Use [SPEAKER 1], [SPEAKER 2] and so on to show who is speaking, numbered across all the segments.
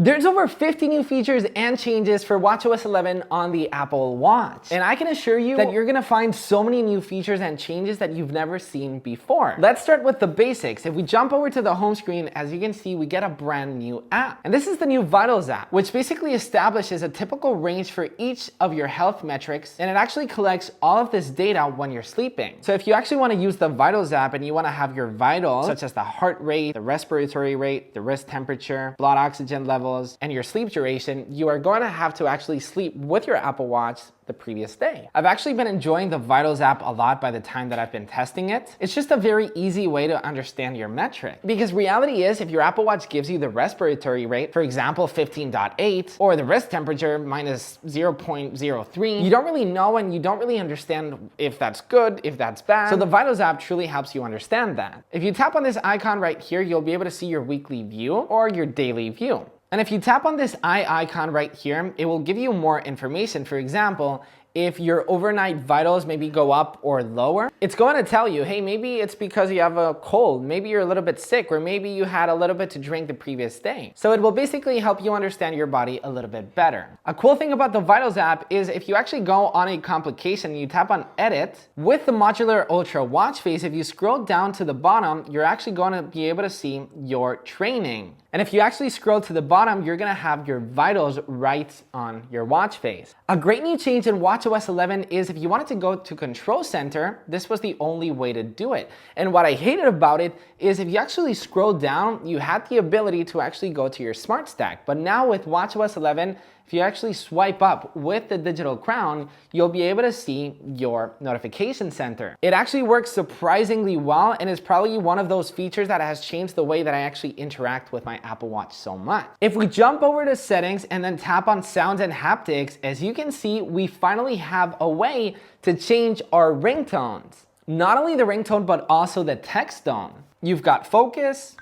[SPEAKER 1] There's over 50 new features and changes for watchOS 11 on the Apple Watch. And I can assure you that you're gonna find so many new features and changes that you've never seen before. Let's start with the basics. If we jump over to the home screen, as you can see, we get a brand new app. And this is the new Vitals app, which basically establishes a typical range for each of your health metrics. And it actually collects all of this data when you're sleeping. So if you actually wanna use the Vitals app and you wanna have your vitals, such as the heart rate, the respiratory rate, the wrist temperature, blood oxygen levels, and your sleep duration, you are going to have to actually sleep with your Apple Watch the previous day. I've actually been enjoying the Vitals app a lot by the time that I've been testing it. It's just a very easy way to understand your metric. Because reality is, if your Apple Watch gives you the respiratory rate, for example, 15.8, or the wrist temperature minus 0.03, you don't really know and you don't really understand if that's good, if that's bad. So the Vitals app truly helps you understand that. If you tap on this icon right here, you'll be able to see your weekly view or your daily view. And if you tap on this eye icon right here, it will give you more information. For example, if your overnight vitals maybe go up or lower, it's going to tell you, hey, maybe it's because you have a cold, maybe you're a little bit sick, or maybe you had a little bit to drink the previous day. So it will basically help you understand your body a little bit better. A cool thing about the Vitals app is if you actually go on a complication and you tap on edit, with the modular ultra watch face, if you scroll down to the bottom, you're actually going to be able to see your training. And if you actually scroll to the bottom, you're gonna have your vitals right on your watch face. A great new change in watchOS 11 is if you wanted to go to Control Center, this was the only way to do it. And what I hated about it is if you actually scroll down, you had the ability to actually go to your Smart Stack. But now with watchOS 11, if you actually swipe up with the digital crown, you'll be able to see your notification center. It actually works surprisingly well and is probably one of those features that has changed the way that I actually interact with my Apple Watch so much. If we jump over to settings and then tap on sounds and haptics, as you can see, we finally have a way to change our ringtones. Not only the ringtone, but also the text tone. You've got focus,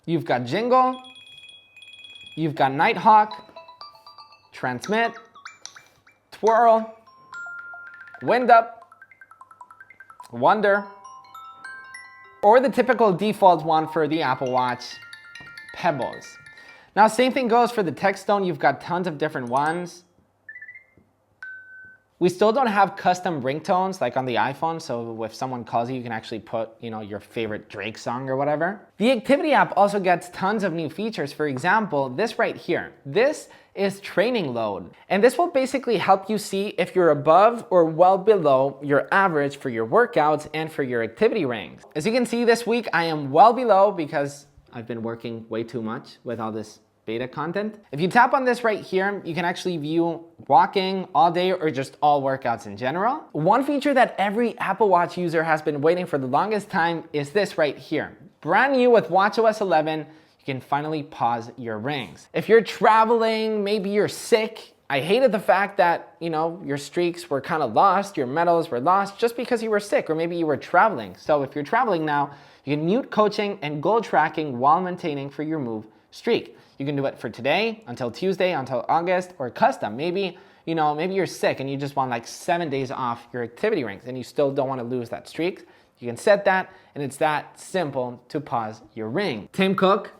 [SPEAKER 1] you've got jingle, you've got Nighthawk, transmit, twirl, wind up, wonder, or the typical default one for the Apple Watch, pebbles. Now, same thing goes for the text tone. You've got tons of different ones. We still don't have custom ringtones like on the iPhone, so if someone calls you, you can actually put, your favorite Drake song or whatever. The Activity app also gets tons of new features. For example, this right here. This is training load. And this will basically help you see if you're above or well below your average for your workouts and for your activity rings. As you can see this week, I am well below because I've been working way too much with all this beta content. If you tap on this right here, you can actually view walking all day or just all workouts in general. One feature that every Apple Watch user has been waiting for the longest time is this right here. Brand new with watchOS 11, you can finally pause your rings. If you're traveling, maybe you're sick, I hated the fact that, your streaks were kind of lost, your medals were lost just because you were sick or maybe you were traveling. So if you're traveling now, you can mute coaching and goal tracking while maintaining for your move streak. You can do it for today, until Tuesday, until August, or custom. Maybe you're sick and you just want like 7 days off your activity rings and you still don't want to lose that streak. You can set that, and it's that simple to pause your ring. Tim Cook,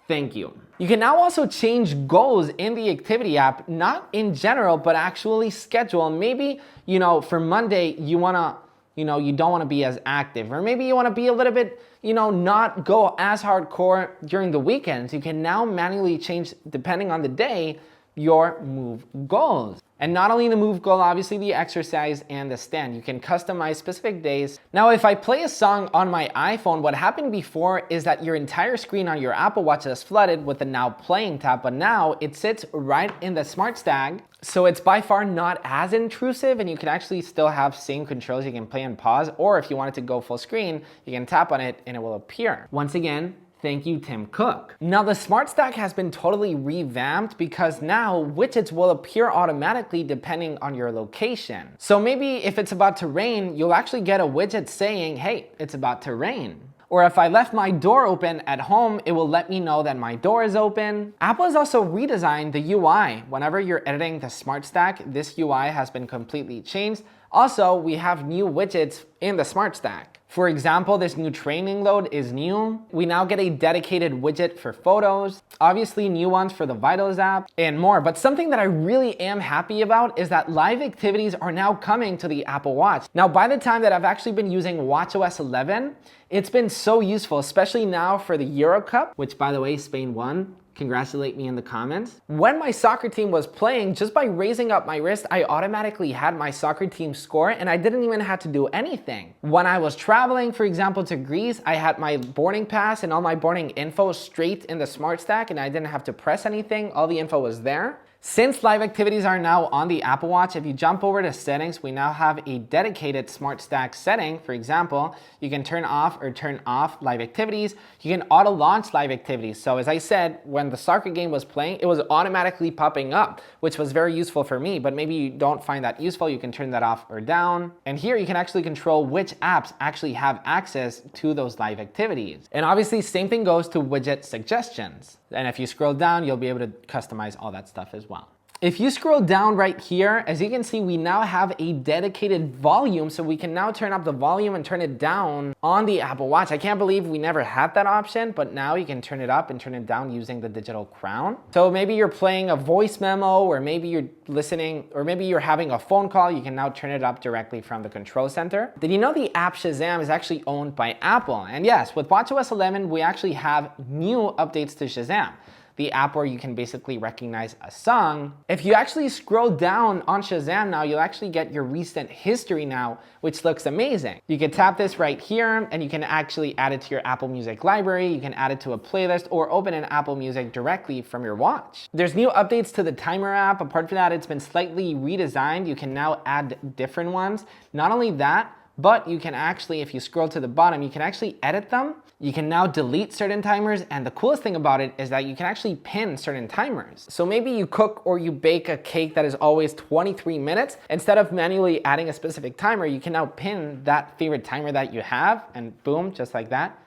[SPEAKER 1] thank you. You can now also change goals in the Activity app, not in general, but actually schedule. Maybe, for Monday, you don't want to be as active, or maybe you want to be a little bit, not go as hardcore during the weekends. You can now manually change, depending on the day, your move goals. And not only the move goal, obviously the exercise and the stand. You can customize specific days. Now, if I play a song on my iPhone, what happened before is that your entire screen on your Apple Watch is flooded with the Now Playing tab, but now it sits right in the Smart Stack. So it's by far not as intrusive, and you can actually still have same controls. You can play and pause, or if you wanted to go full screen, you can tap on it and it will appear. Once again, thank you, Tim Cook. Now, the Smart Stack has been totally revamped because now widgets will appear automatically depending on your location. So maybe if it's about to rain, you'll actually get a widget saying, hey, it's about to rain. Or if I left my door open at home, it will let me know that my door is open. Apple has also redesigned the UI. Whenever you're editing the Smart Stack, this UI has been completely changed. Also, we have new widgets in the Smart Stack. For example, this new training load is new. We now get a dedicated widget for photos, obviously new ones for the Vitals app, and more. But something that I really am happy about is that live activities are now coming to the Apple Watch. Now, by the time that I've actually been using watchOS 11, it's been so useful, especially now for the Euro Cup, which, by the way, Spain won. Congratulate me in the comments. When my soccer team was playing, just by raising up my wrist, I automatically had my soccer team score and I didn't even have to do anything. When I was traveling, for example, to Greece, I had my boarding pass and all my boarding info straight in the Smart Stack and I didn't have to press anything. All the info was there. Since live activities are now on the Apple Watch, if you jump over to settings, we now have a dedicated Smart Stack setting. For example, you can turn off or turn off live activities. You can auto launch live activities. So as I said, when the soccer game was playing, it was automatically popping up, which was very useful for me, but maybe you don't find that useful. You can turn that off or down. And here you can actually control which apps actually have access to those live activities. And obviously, same thing goes to widget suggestions. And if you scroll down, you'll be able to customize all that stuff as well. If you scroll down right here, as you can see, we now have a dedicated volume, so we can now turn up the volume and turn it down on the Apple Watch. I can't believe we never had that option, but now you can turn it up and turn it down using the digital crown. So maybe you're playing a voice memo, or maybe you're listening, or maybe you're having a phone call, you can now turn it up directly from the control center. Did you know the app Shazam is actually owned by Apple? And yes, with watchOS 11, we actually have new updates to Shazam, the app where you can basically recognize a song. If you actually scroll down on Shazam now, you'll actually get your recent history now, which looks amazing. You can tap this right here and you can actually add it to your Apple Music library. You can add it to a playlist or open an Apple Music directly from your watch. There's new updates to the timer app. Apart from that, it's been slightly redesigned. You can now add different ones. Not only that, but you can actually, if you scroll to the bottom, you can actually edit them. You can now delete certain timers, and the coolest thing about it is that you can actually pin certain timers. So maybe you cook or you bake a cake that is always 23 minutes. Instead of manually adding a specific timer, you can now pin that favorite timer that you have, and boom, just like that,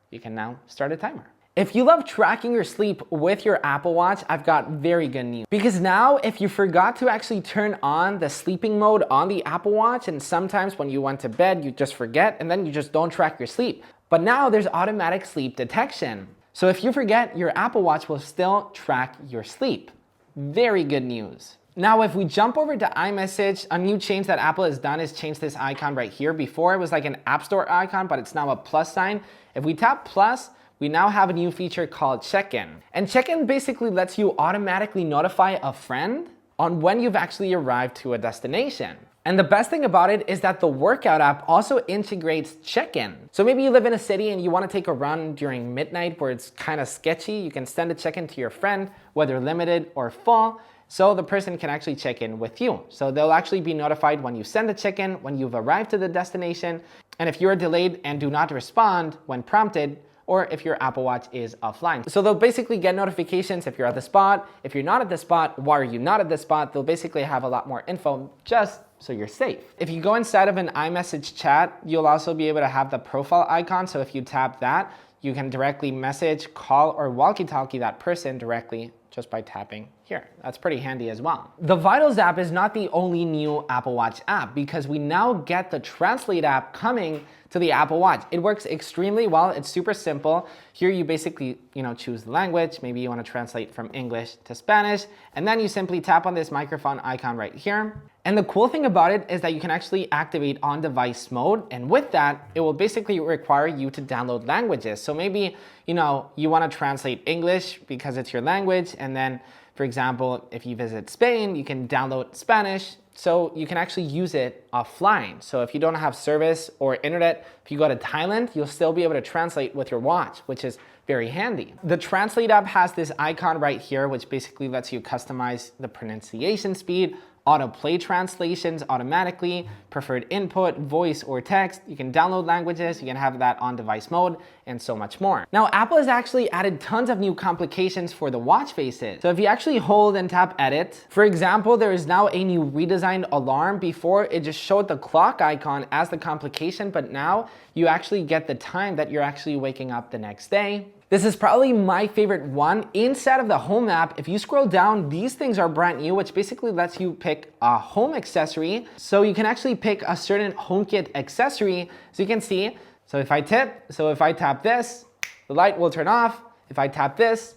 [SPEAKER 1] you can now start a timer. If you love tracking your sleep with your Apple Watch, I've got very good news. Because now, if you forgot to actually turn on the sleeping mode on the Apple Watch, and sometimes when you went to bed, you just forget, and then you just don't track your sleep. But now there's automatic sleep detection. So if you forget, your Apple Watch will still track your sleep. Very good news. Now, if we jump over to iMessage, a new change that Apple has done is change this icon right here. Before, it was like an App Store icon, but it's now a plus sign. If we tap plus, we now have a new feature called check-in. And check-in basically lets you automatically notify a friend on when you've actually arrived to a destination. And the best thing about it is that the workout app also integrates check-in. So maybe you live in a city and you want to take a run during midnight where it's kind of sketchy. You can send a check-in to your friend, whether limited or full, so the person can actually check in with you. So they'll actually be notified when you send a check-in, when you've arrived to the destination, and if you are delayed and do not respond when prompted, or if your Apple Watch is offline. So they'll basically get notifications if you're at the spot. If you're not at the spot, why are you not at the spot? They'll basically have a lot more info just so you're safe. If you go inside of an iMessage chat, you'll also be able to have the profile icon. So if you tap that, you can directly message, call, or walkie-talkie that person directly just by tapping here. That's pretty handy as well. The Vitals app is not the only new Apple Watch app, because we now get the Translate app coming to the Apple Watch. It works extremely well. It's super simple. Here you basically, choose the language. Maybe you want to translate from English to Spanish, and then you simply tap on this microphone icon right here. And the cool thing about it is that you can actually activate on-device mode, and with that, it will basically require you to download languages. So maybe, you want to translate English because it's your language, and then, for example, if you visit Spain, you can download Spanish, so you can actually use it offline. So if you don't have service or internet, if you go to Thailand, you'll still be able to translate with your watch, which is very handy. The Translate app has this icon right here, which basically lets you customize the pronunciation speed, autoplay translations automatically, preferred input, voice or text. You can download languages, you can have that on-device mode, and so much more. Now, Apple has actually added tons of new complications for the watch faces. So if you actually hold and tap edit, for example, there is now a new redesigned alarm. Before, it just showed the clock icon as the complication, but now you actually get the time that you're actually waking up the next day. This is probably my favorite one. Inside of the home app, if you scroll down, these things are brand new, which basically lets you pick a home accessory. So you can actually pick a certain HomeKit accessory. So you can see, so if I tap this, the light will turn off. If I tap this,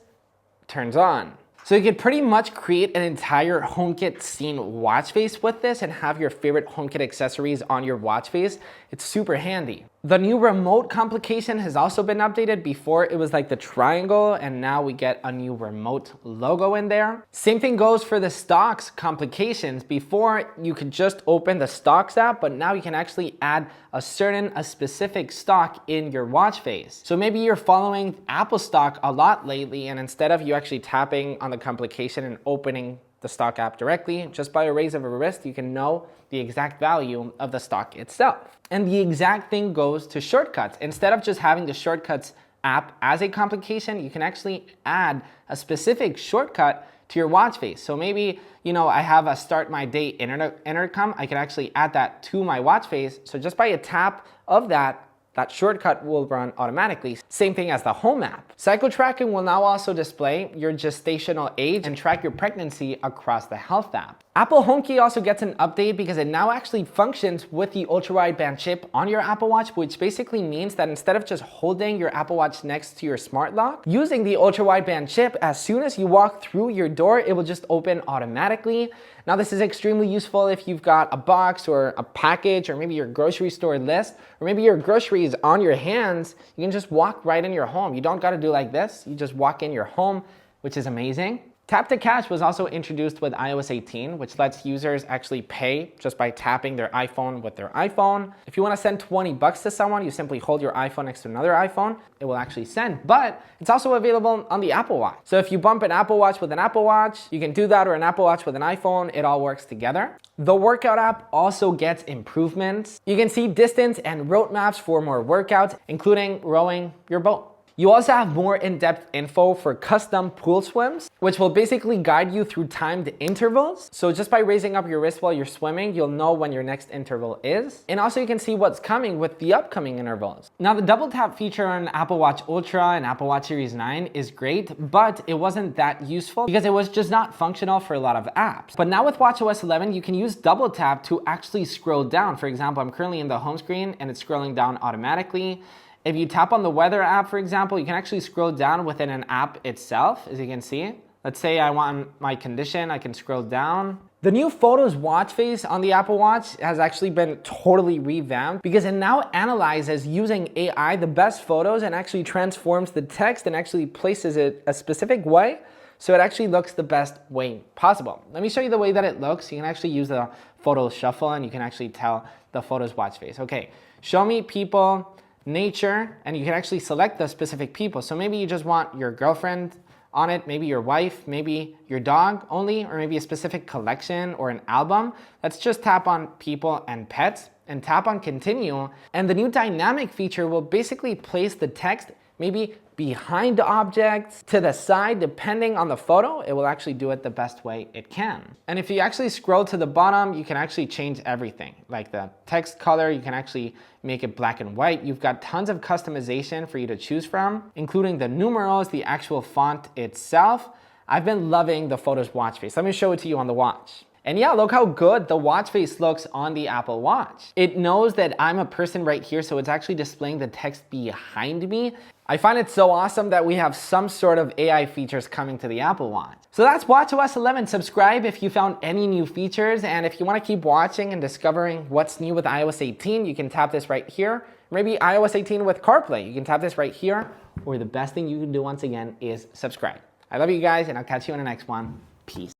[SPEAKER 1] it turns on. So you could pretty much create an entire HomeKit scene watch face with this and have your favorite HomeKit accessories on your watch face. It's super handy. The new remote complication has also been updated. Before it was like the triangle, and now we get a new remote logo in there. Same thing goes for the stocks complications. Before you could just open the stocks app, but now you can actually add a specific stock in your watch face. So maybe you're following Apple stock a lot lately, and instead of you actually tapping on the complication and opening the stock app directly, just by a raise of a wrist, you can know the exact value of the stock itself. And the exact thing goes to shortcuts. Instead of just having the shortcuts app as a complication, you can actually add a specific shortcut to your watch face. So maybe, I have a start my day intercom. I can actually add that to my watch face. So just by a tap of that shortcut will run automatically. Same thing as the home app. Cycle tracking will now also display your gestational age and track your pregnancy across the health app. Apple HomeKey also gets an update because it now actually functions with the ultra-wideband chip on your Apple Watch, which basically means that instead of just holding your Apple Watch next to your smart lock, using the ultra-wideband chip, as soon as you walk through your door, it will just open automatically. Now this is extremely useful if you've got a box or a package, or maybe your grocery store list, or maybe your groceries on your hands. You can just walk right in your home. You don't gotta do like this. You just walk in your home, which is amazing. Tap to Cash was also introduced with iOS 18, which lets users actually pay just by tapping their iPhone with their iPhone. If you want to send $20 to someone, you simply hold your iPhone next to another iPhone. It will actually send, but it's also available on the Apple Watch. So if you bump an Apple Watch with an Apple Watch, you can do that, or an Apple Watch with an iPhone. It all works together. The workout app also gets improvements. You can see distance and route maps for more workouts, including rowing your boat. You also have more in-depth info for custom pool swims, which will basically guide you through timed intervals. So just by raising up your wrist while you're swimming, you'll know when your next interval is. And also you can see what's coming with the upcoming intervals. Now the double tap feature on Apple Watch Ultra and Apple Watch Series 9 is great, but it wasn't that useful because it was just not functional for a lot of apps. But now with watchOS 11, you can use double tap to actually scroll down. For example, I'm currently in the home screen and it's scrolling down automatically. If you tap on the weather app, for example, you can actually scroll down within an app itself, as you can see. Let's say I want my condition, I can scroll down. The new Photos watch face on the Apple Watch has actually been totally revamped because it now analyzes using AI the best photos and actually transforms the text and actually places it a specific way so it actually looks the best way possible. Let me show you the way that it looks. You can actually use the photo shuffle and you can actually tell the Photos watch face. Okay, show me people, nature, and you can actually select the specific people. So maybe you just want your girlfriend on it, maybe your wife, maybe your dog only, or maybe a specific collection or an album. Let's just tap on people and pets and tap on continue. And the new dynamic feature will basically place the text maybe behind objects, to the side, depending on the photo. It will actually do it the best way it can. And if you actually scroll to the bottom, you can actually change everything. Like the text color, you can actually make it black and white. You've got tons of customization for you to choose from, including the numerals, the actual font itself. I've been loving the Photos watch face. Let me show it to you on the watch. And yeah, look how good the watch face looks on the Apple Watch. It knows that I'm a person right here, so it's actually displaying the text behind me. I find it so awesome that we have some sort of AI features coming to the Apple Watch. So that's watchOS 11. Subscribe if you found any new features, and if you want to keep watching and discovering what's new with iOS 18, you can tap this right here. Maybe iOS 18 with CarPlay, you can tap this right here, or the best thing you can do once again is subscribe. I love you guys, and I'll catch you in the next one. Peace.